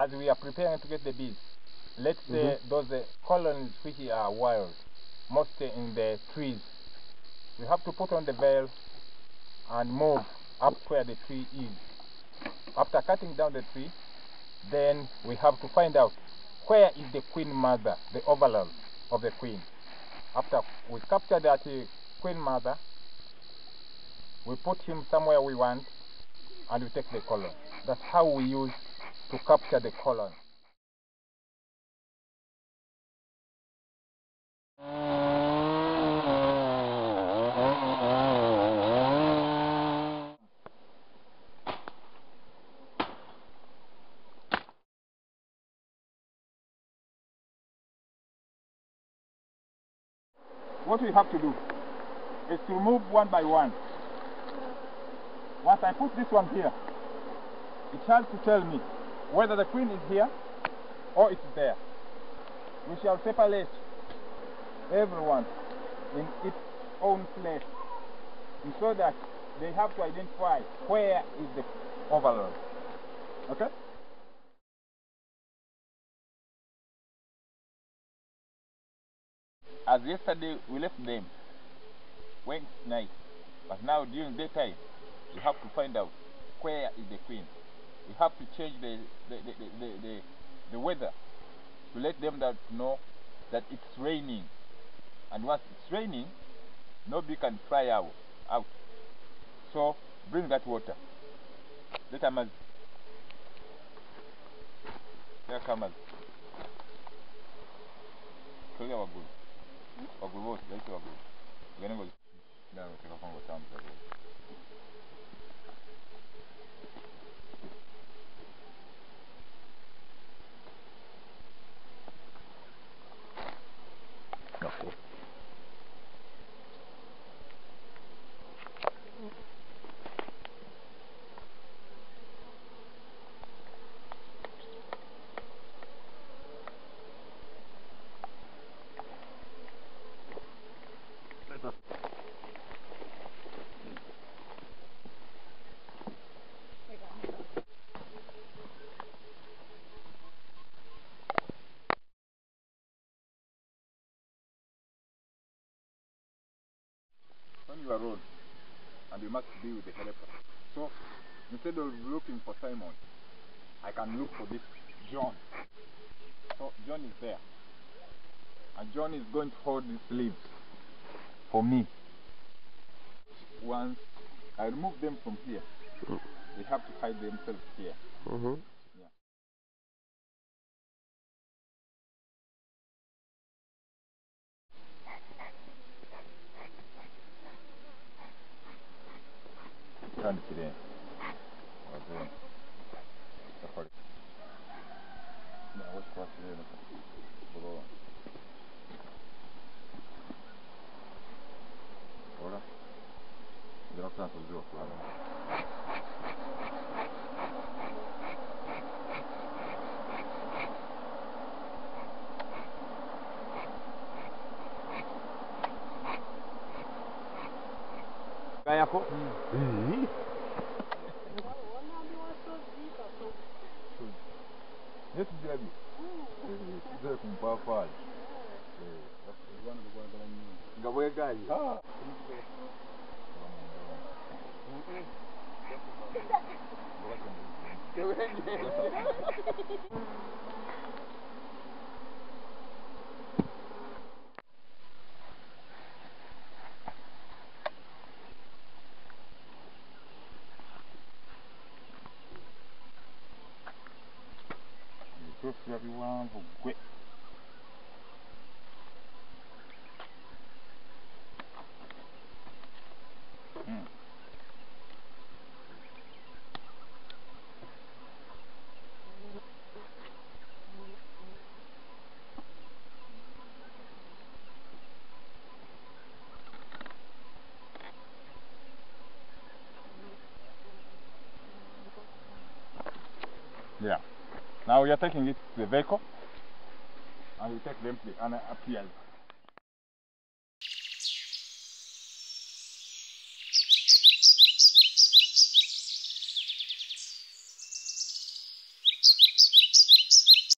as we are preparing to get the bees, let's say those colonies which are wild, mostly in the trees, we have to put on the veil and move up where the tree is. After cutting down the tree, then we have to find out where is the queen mother, the overlord of the queen. After we capture that queen mother, we put him somewhere we want and we take the colony. That's how we use to capture the colony. What we have to do is to remove one by one. Once I put this one here, it has to tell me whether the queen is here or it's there. We shall separate everyone in its own place, and so that they have to identify where is the overlord. Okay? As yesterday we left them when it's night, but now during daytime we have to find out where is the queen. We have to change the weather to let them know that it's raining, and once it's raining, nobody can fly out. So bring that water. Let them as there comes. So they were good. Wagulu let's go. We're gonna go down to the Congo town. Okay. When you are road, and you must be with the helper. So instead of looking for Simon, I can look for this John. So John is there, and John is going to hold these leaves for me. Once I remove them from here, they have to hide themselves here. Yeah. Turn it in. Yeah, what's cross it in? Ora? Devo tanto il gioco. Ganha pouco? Esse direito. Esse com papai. Gabo é galho. Ah. Everyone will quit. Yeah. Now we are taking it to the vehicle, and we take them to the up here.